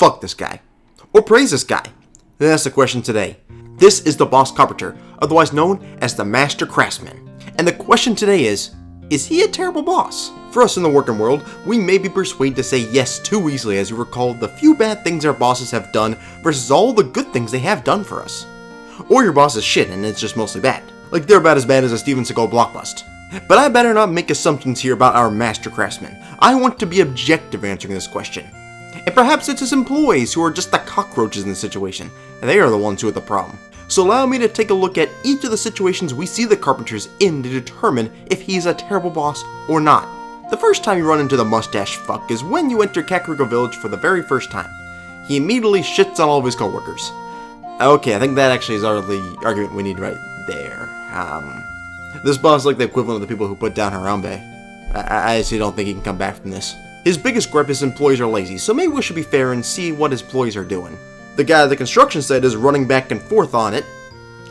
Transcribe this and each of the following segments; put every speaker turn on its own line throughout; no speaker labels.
fuck this guy? Or praise this guy? That's the question today. This is the Boss Carpenter, otherwise known as the Master Craftsman. And the question today is he a terrible boss? For us in the working world, we may be persuaded to say yes too easily as we recall the few bad things our bosses have done versus all the good things they have done for us. Or your boss is shit and it's just mostly bad. Like they're about as bad as a Steven Seagal blockbust. But I better not make assumptions here about our Master Craftsman. I want to be objective answering this question. And perhaps it's his employees who are just the cockroaches in the situation, and they are the ones who are the problem. So allow me to take a look at each of the situations we see the Carpenters in to determine if he's a terrible boss or not. The first time you run into the mustache fuck is when you enter Kakariko village for the very first time. He immediately shits on all of his coworkers. Okay, I think that actually is the argument we need right there. This boss is like the equivalent of the people who put down Harambe. I actually don't think he can come back from this. His biggest gripe is employees are lazy, so maybe we should be fair and see what his employees are doing. The guy at the construction site is running back and forth on it,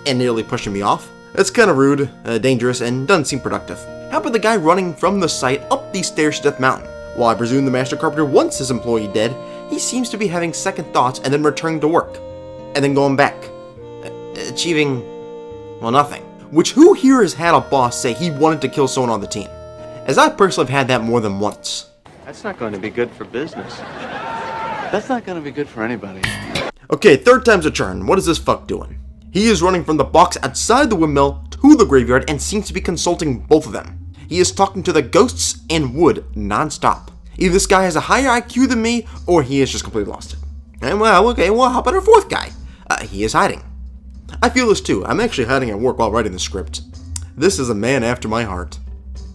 and nearly pushing me off. It's kind of rude, dangerous, and doesn't seem productive. How about the guy running from the site up these stairs to Death Mountain? While I presume the Master Carpenter wants his employee dead, he seems to be having second thoughts and then returning to work. And then going back. Achieving, well, nothing. Which who here has had a boss say he wanted to kill someone on the team? As I personally have had that more than once.
That's not going to be good for business. That's not going to be good for anybody.
Okay, third time's a charm. What is this fuck doing? He is running from the box outside the windmill to the graveyard and seems to be consulting both of them. He is talking to the ghosts and wood non-stop. Either this guy has a higher IQ than me, or he has just completely lost it. And well, okay, well, how about our fourth guy? He is hiding. I feel this too. I'm actually hiding at work while writing the script. This is a man after my heart.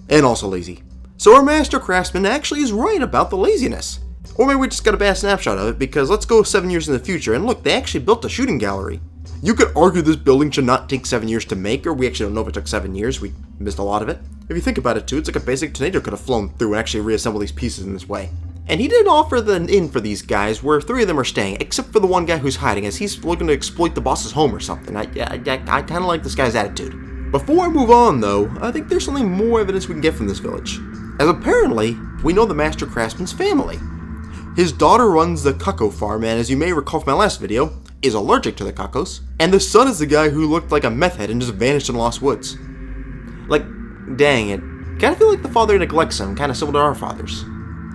And also lazy. So our Master Craftsman actually is right about the laziness. Or maybe we just got a bad snapshot of it, because let's go 7 years in the future, and look, they actually built a shooting gallery. You could argue this building should not take 7 years to make, or we actually don't know if it took 7 years, we missed a lot of it. If you think about it too, it's like a basic tornado could have flown through and actually reassembled these pieces in this way. And he did offer an inn for these guys, where 3 of them are staying, except for the one guy who's hiding, as he's looking to exploit the boss's home or something. I kind of like this guy's attitude. Before I move on though, I think there's something more evidence we can get from this village. As apparently, we know the Master Craftsman's family. His daughter runs the Kako farm, and as you may recall from my last video, is allergic to the Kakos. And the son is the guy who looked like a meth head and just vanished in Lost Woods. Like, dang it. Kinda feel like the father neglects him, kinda similar to our fathers.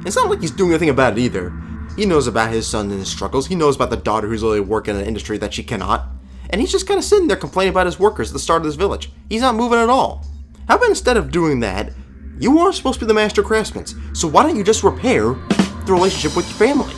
It's not like he's doing anything about it either. He knows about his son and his struggles, he knows about the daughter who's literally working in an industry that she cannot. And he's just kinda sitting there complaining about his workers at the start of this village. He's not moving at all. How about instead of doing that, you are supposed to be the Master Craftsman, so why don't you just repair the relationship with your family?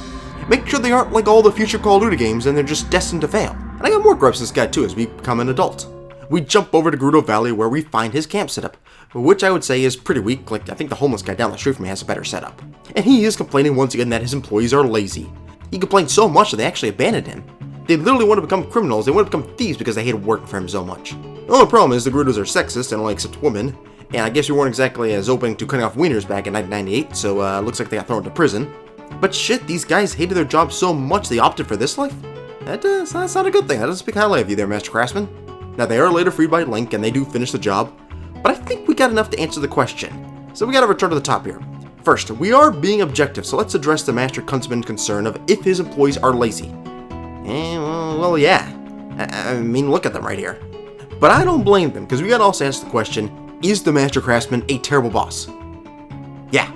Make sure they aren't like all the future Call of Duty games and they're just destined to fail. And I got more gripes with this guy too as we become an adult. We jump over to Gerudo Valley where we find his camp setup, which I would say is pretty weak. Like, I think the homeless guy down the street from me has a better setup. And he is complaining once again that his employees are lazy. He complained so much that they actually abandoned him. They literally want to become criminals, they want to become thieves because they hated working for him so much. The only problem is the Gerudos are sexist and only accept women. And I guess we weren't exactly as open to cutting off wieners back in 1998, so looks like they got thrown into prison. But shit, these guys hated their job so much they opted for this life? That's not a good thing. That doesn't speak highly of you there, Master Craftsman. Now, they are later freed by Link, and they do finish the job, but I think we got enough to answer the question. So we gotta return to the top here. First, we are being objective, so let's address the Master Craftsman's concern of if his employees are lazy. Well, yeah. I mean, look at them right here. But I don't blame them, because we gotta also ask the question, is the Master Craftsman a terrible boss? Yeah.